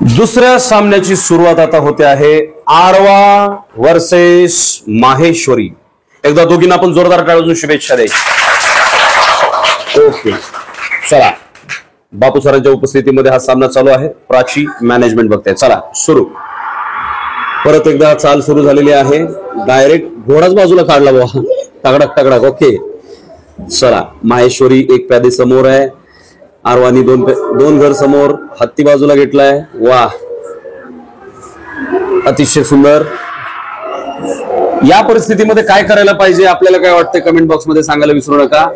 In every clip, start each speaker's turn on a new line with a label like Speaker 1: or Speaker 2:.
Speaker 1: दुसऱ्या सामन्याची सुरुवात आता होते आहे आरवा वर्सेस माहेश्वरी. एकदा दोघींना आपण जोरदार टाळून शुभेच्छा द्यायची. ओके, चला. बापू सरांच्या उपस्थितीमध्ये हा सामना चालू आहे. प्राची मॅनेजमेंट बघते. चला सुरू. परत एकदा चाल सुरू झालेली आहे. डायरेक्ट घोडाच बाजूला काढला बाबा. तगडक तगडक. ओके, चला. माहेश्वरी एक प्यादे समोर आहे. आरवानी दोन घर समोर. हत्ती बाजूला घेतलाय. वा, अतिशय सुंदर. या परिस्थितीमध्ये काय करायला पाहिजे, आपल्याला काय वाटतं कमेंट बॉक्स मध्ये सांगायला विसरू नका.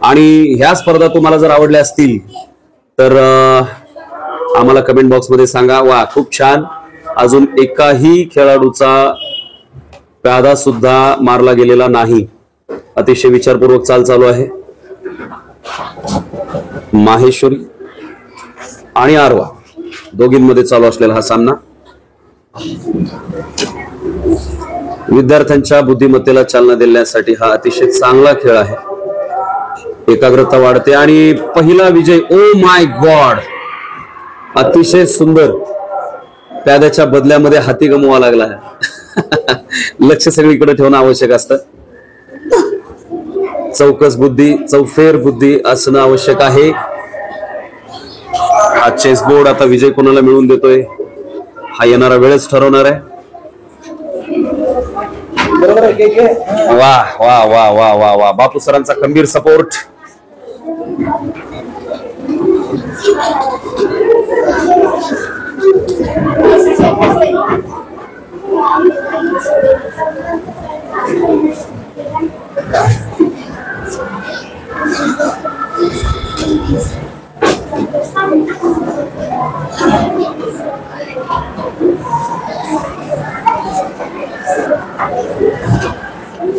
Speaker 1: आणि ह्या स्पर्धा तुम्हाला जर आवडल्या असतील तर आम्हाला कमेंट बॉक्स मध्ये सांगा. वा, खूप छान. अजून एकाही खेळाडूचा प्यादा सुद्धा मारला गेलेला नाही. अतिशय विचारपूर्वक चाल चालू आहे. माहेश्वरी आणि आरवा दोघींमध्ये चालू असलेला हा सामना. विद्यार्थ्यांच्या बुद्धिमत्तेला चालना देण्यासाठी हा अतिशय चांगला खेळ आहे. एकाग्रता वाढते आणि पहिला विजय. ओ माय गॉड, अतिशय सुंदर. प्याद्याच्या बदल्यामध्ये हाती गमवावा लागला आहे. लक्ष सगळीकडे ठेवणं आवश्यक असतं. चौकस बुद्धी, चौफेर बुद्धी असणं आवश्यक आहे. हा चेस बोर्ड आता विजय कोणाला मिळवून देतोय हा येणारा वेळच ठरवणार आहे. वा वा वा वा वा वा. बापू सरांचा खंबीर सपोर्ट.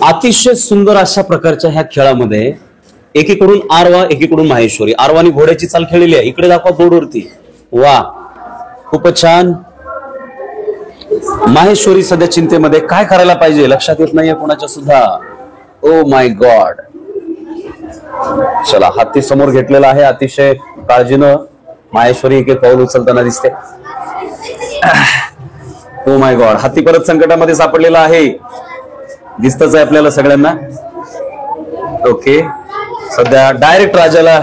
Speaker 1: अतिशय सुंदर अशा प्रकारच्या ह्या खेळामध्ये एकीकडून आरवा, एकीकडून माहेश्वरी. आरवानी घोड्याची चाल खेळलेली आहे. इकडे दाखवा बोर्डवरती. वा, खूपच छान. माहेश्वरी सध्या चिंतेमध्ये. काय करायला पाहिजे लक्षात येत नाहीये कोणाच्या सुद्धा. Oh my God. चला, हाती समोर घेतलेला आहे. अतिशय काळजीनं माहेश्वरी एक एक पाऊल उचलताना दिसते. ओ माय गॉड, हाती परत संकटामध्ये सापडलेला आहे. दिसतच आहे आपल्याला सगळ्यांना. ओके, सध्या डायरेक्ट राजाला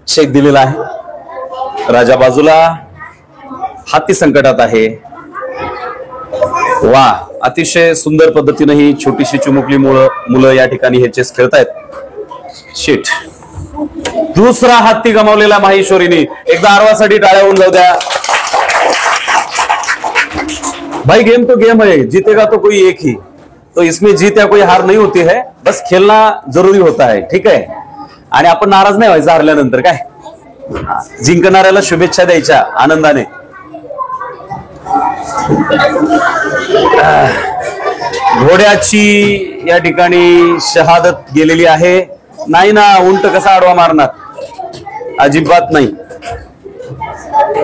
Speaker 1: शेक दिलेला आहे. राजा बाजूला, हाती संकटात आहे. वा, अतिशय सुंदर पद्धतीने ही छोटीशी चिमुकली मुलं या ठिकाणी हे चेस खेळतायत. शिट, दुसरा हत्ती गमावलेला माहेश्वरीने. एकदा आरवासाठी टाळ्या होऊन जाऊ द्या. भाई, गेम तो गेम है, जीतेगा तो कोई एक ही. तो इसमें जीत या कोई हार नहीं होती है, बस खेलना जरूरी होता है. ठीक आहे. आणि आपण नाराज नाही व्हायचं हारल्यानंतर. काय, जिंकणाऱ्याला शुभेच्छा द्यायच्या आनंदाने. घोड्याची या ठिकाणी शहादत गेलेली आहे. नाही ना, उंट कसा आडवा मारणार, अजिबात नाही.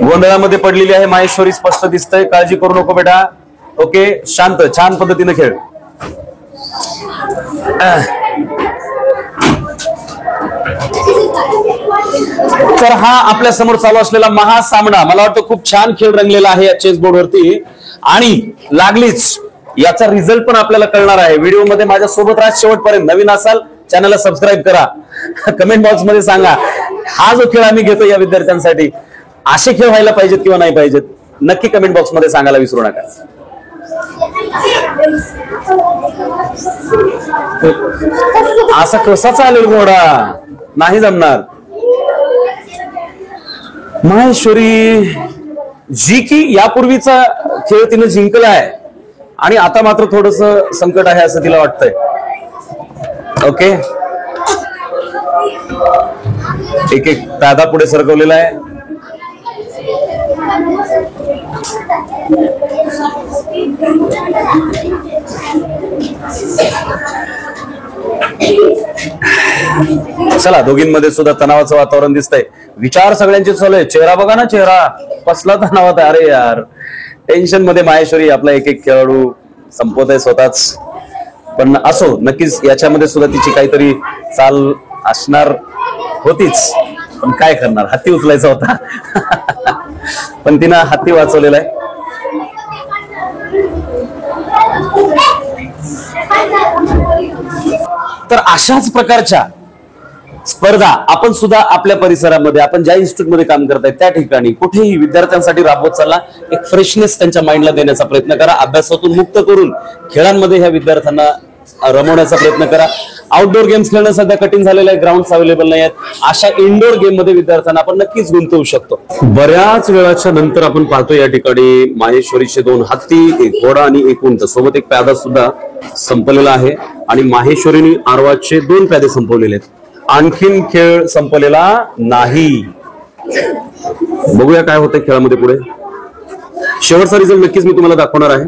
Speaker 1: गोंधळामध्ये पडलेली आहे माहेश्वरी, स्पष्ट दिसतंय. काळजी करू नको बेटा. ओके, शांत, छान पद्धतीने खेळ. तर हा आपल्या समोर चालू असलेला महासामना, मला वाटतं खूप छान खेळ रंगलेला आहे या चेस बोर्डवरती. आणि लागलीच याचा रिझल्ट पण आपल्याला कळणार आहे. व्हिडिओ मध्ये माझ्या सोबत राहा शेवटपर्यंत. नवीन असाल चॅनलला सबस्क्राईब करा. कमेंट बॉक्स मध्ये सांगा हा जो खेळ आम्ही घेतो या विद्यार्थ्यांसाठी असे खेळ व्हायला पाहिजेत किंवा नाही पाहिजेत. नक्की कमेंट बॉक्स मध्ये सांगायला विसरू नका. असा कसा चालेल घोडा, नाही जमणार. माहेश्वरी जी की यापूर्वीचा खेळ तिने जिंकलाय आणि आता मात्र थोडस संकट आहे असं तिला वाटतंय. ओके, एक एक प्यादा पुढे सरकवलेला आहे. चला, दोघींमध्ये सुद्धा तणावाचं वातावरण दिसतंय. विचार सगळ्यांचे चालू आहे. चेहरा बघा ना, चेहरा कसला तणावात आहे. अरे यार, टेन्शन मध्ये माहेश्वरी आपला एक एक खेळाडू संपवत आहे स्वतःच. पण असो, नक्कीच याच्यामध्ये सुद्धा तिची काहीतरी चाल असणार होतीच. पण काय करणार, हत्ती उचलायचा होता. पण तिनं हत्ती वाचवलेला आहे. तर अशाच प्रकारच्या स्पर्धा आपण सुद्धा आपल्या परिसरामध्ये, आपण ज्या इन्स्टिट्यूट मध्ये काम करताय त्या ठिकाणी कुठेही विद्यार्थ्यांसाठी राबवत चालला. एक फ्रेशनेस त्यांच्या माइंडला देण्याचा प्रयत्न करा. अभ्यासातून मुक्त करून खेळांमध्ये ह्या विद्यार्थ्यांना रमवण्याचा प्रयत्न करा. आउटडोर गेम्स खेळणं सध्या कठीण झालेलं आहे, ग्राउंड्स अवेलेबल नाही आहेत. अशा इंडोर गेम मध्ये विद्यार्थ्यांना आपण नक्कीच गुंतवू शकतो. बऱ्याच वेळाच्या नंतर आपण पाहतो या ठिकाणी माहेश्वरीचे 2 हत्ती, 1 घोडा आणि 1 उंट, सोबत 1 प्यादा सुद्धा संपलेला आहे. आणि माहेश्वरीने आरवाचे 2 प्यादे संपवलेले आहेत. आणखीन खेळ संपलेला नाही. बघूया काय होतंय खेळामध्ये पुढे. शेवटचा रिझल्ट नक्कीच मी तुम्हाला दाखवणार आहे.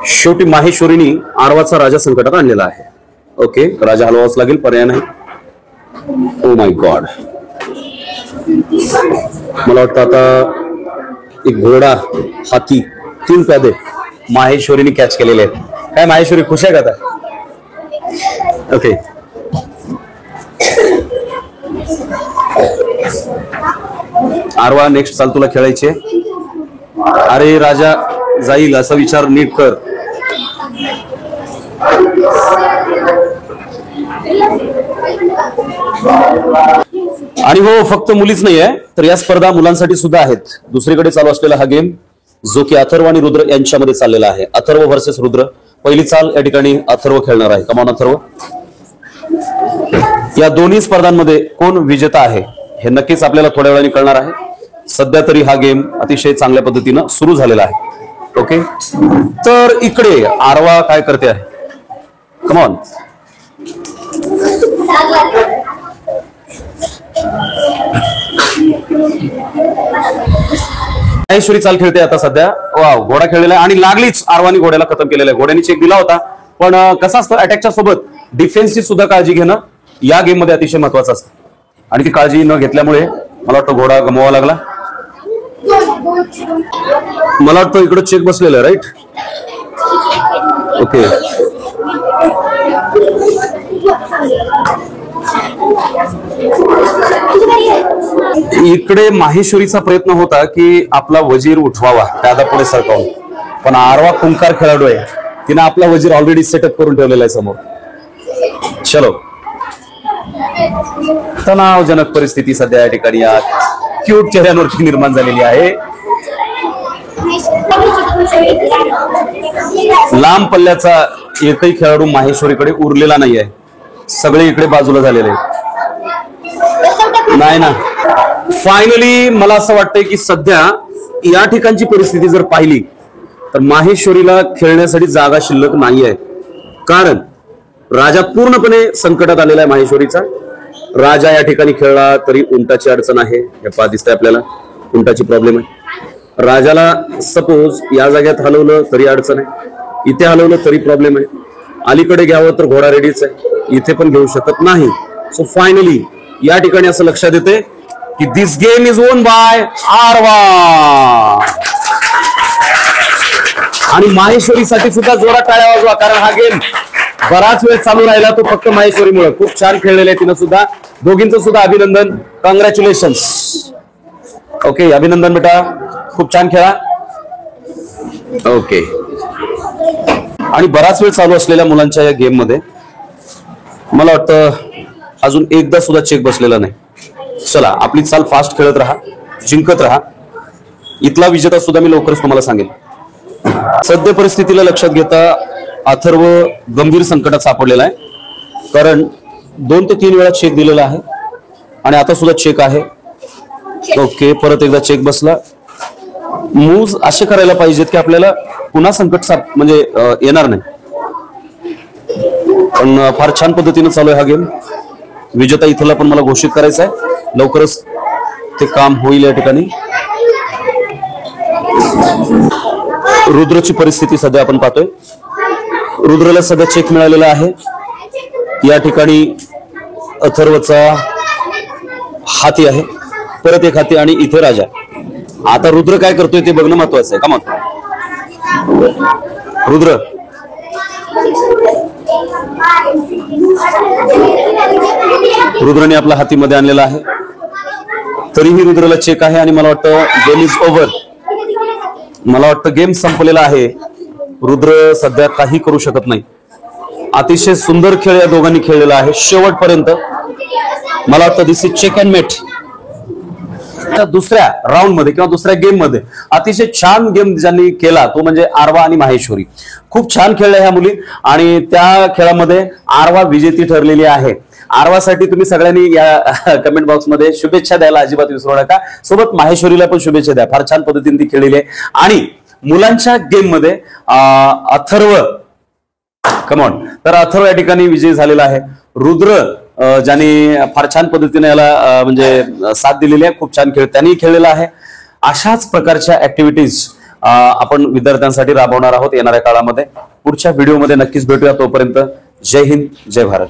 Speaker 1: शेवटी माहेश्वरीने आरवाचा राजा संकटात आणलेला आहे. ओके, राजा हलवाच लागेल, पर्याय नाही. ओ माय गॉड, मला वाटतं आता 1 घोडा, हाती, 3 प्यादे माहेश्वरीने कॅच केलेले आहेत. काय माहेश्वरी खुश आहे का आता? ओके, आरवा नेक्स्ट चाल तुला खेळायचे. अरे राजा जाईल असा विचार नीट कर. आणि हो, फक्त मुलीच नाही आहे तर या स्पर्धा मुलांसाठी सुद्धा आहेत. दुसरीकडे चालू असलेला हा गेम जो की अथर्व आणि रुद्र यांच्यामध्ये चाललेला आहे. अथर्व वर्सेस रुद्र. पहिली चाल या ठिकाणी अथर्व खेळणार आहे. कमॉन अथर्व. या दोन्ही स्पर्धांमध्ये कोण विजेता आहे हे नक्कीच आपल्याला थोड्या वेळाने कळणार आहे. सध्या तरी हा गेम अतिशय चांगल्या पद्धतीनं सुरू झालेला आहे. ओके, तर इकडे आरवा काय करते आहे? कमॉन. माहेश्वरी चाल खेळते आता सध्या. वाव, घोडा खेळलेला आहे आणि लागलीच आरवानी घोड्याला खतम केलेला आहे. घोड्याने चेक दिला होता, पण कसं असतं अटॅकच्या सोबत डिफेन्सची सुद्धा काळजी घेणं या गेम मध्ये अतिशय महत्वाचं असतं. आणि ती काळजी न घेतल्यामुळे मला वाटतं घोडा गमवावा लागला. मला वाटतं इकडे चेक बसलेलं आहे, राईट? ओके, इकडे माहेश्वरीचा प्रयत्न होता की आपला वजीर उठवावा त्यादा पुढे सरकावून, पण आरवा खुंकार खेळाडू आहे, तिने आपला वजीर ऑलरेडी सेटअप करून ठेवलेला आहे समोर. चलो, तणावजनक परिस्थिती सध्या या ठिकाणी या क्यूट चेहऱ्यांवरती निर्माण झालेली आहे. लांब पल्ल्याचा एकही खेळाडू माहेश्वरीकडे उरलेला नाही आहे. सगळे इकडे बाजूला झालेले नाही ना. फायनली मला असं वाटतंय की सध्या या ठिकाणची परिस्थिती जर पाहिली तर माहेश्वरीला खेळण्यासाठी जागा शिल्लक नाही आहे. कारण राजा पूर्णपणे संकटात आलेला आहे माहेश्वरीचा. राजा या ठिकाणी खेळला तरी उंटाची अडचण आहे. हे पहा दिसतंय आपल्याला, उंटाची प्रॉब्लेम आहे. राजाला सपोज या जाग्यात हलवलं तरी अडचण आहे, इथे हलवलं तरी प्रॉब्लेम आहे. अलीकडे घ्यावं तर घोडा रेडीच आहे, इथे पण घेऊ शकत नाही. सो फायनली या ठिकाणी असं लक्षात येते की दिस गेम इज ओन बाय आरवा. आणि माहेश्वरीसाठी सुद्धा जोरात टाळ्या वाजवा, कारण हा गेम बराच वेळ चालू राहिला तो फक्त माहेश्वरीमुळे. खूप छान खेळलेले आहे तिनं सुद्धा. दोघींचं सुद्धा अभिनंदन, कॉंग्रॅच्युलेशन्स. ओके, अभिनंदन बेटा, खूप छान खेळा. ओके, आणि बराच वेळ चालू असलेल्या मुलांच्या या गेम मध्ये मला वाटतं अजून एकदा सुद्धा चेक बसलेला नाही. चला, आपली चाल फास्ट खेळत राहा, जिंकत राहा. इथला विजेता सुद्धा मी लवकरच तुम्हाला सांगेन. सध्या परिस्थितीला लक्षात घेता अथर्व गंभीर संकटात सापडलेला आहे, कारण 2 ते 3 वेळा चेक दिलेला आहे आणि आता सुद्धा चेक आहे. ओके, परत एकदा चेक बसला. मूव्स असे करायला पाहिजेत की आपल्याला पुन्हा संकट म्हणजे येणार नाही. पण फार छान पद्धतीने चालू आहे हा गेम. विजेता इथला पण मला घोषित करायचा आहे, लवकरच ते काम होईल. या ठिकाणी रुद्रची परिस्थिती सध्या आपण पाहतोय. रुद्रला सध्या चेक मिळालेला आहे. या ठिकाणी अथर्वचा हाती आहे, परत एक हाती आणि इथे राजा. आता रुद्र काय करतोय ते बघणं महत्वाचं आहे. का मग रुद्र रुद्रने आपला हातीमध्ये आणलेला आहे, तरीही रुद्रला चेक आहे आणि मला वाटतं गेम इज ओव्हर. मला वाटतं गेम संपलेला आहे. रुद्र सध्या काही करू शकत नाही. अतिशय सुंदर खेळ या दोघांनी खेळलेला आहे शेवटपर्यंत. मला वाटतं दिस इज चेक अँड मेट. दुसऱ्या राऊंड मध्ये किंवा दुसऱ्या गेम मध्ये अतिशय छान गेम ज्यांनी केला तो म्हणजे आरवा आणि माहेश्वरी. खूप छान खेळल्या ह्या मुली आणि त्या खेळामध्ये आरवा विजेती ठरलेली आहे. आरवासाठी तुम्ही सगळ्यांनी या कमेंट बॉक्स मध्ये शुभेच्छा द्यायला अजिबात विसरू नका. सोबत माहेश्वरीला पण शुभेच्छा द्या. फार छान पद्धतीने ती खेळलेली आहे. आणि मुलांच्या गेम मध्ये अथर्व कमॉन, तर अथर्व या ठिकाणी विजयी झालेला आहे. रुद्र ज्यांनी फार छान पद्धतीने याला म्हणजे साथ दिलेली आहे. खूप छान खेळ त्यांनी खेळलेला आहे. अशाच प्रकारच्या ऍक्टिव्हिटीज आपण विद्यार्थ्यांसाठी राबवणार आहोत येणाऱ्या काळामध्ये. पुढच्या व्हिडिओमध्ये नक्कीच भेटूया. तोपर्यंत जय हिंद, जय भारत.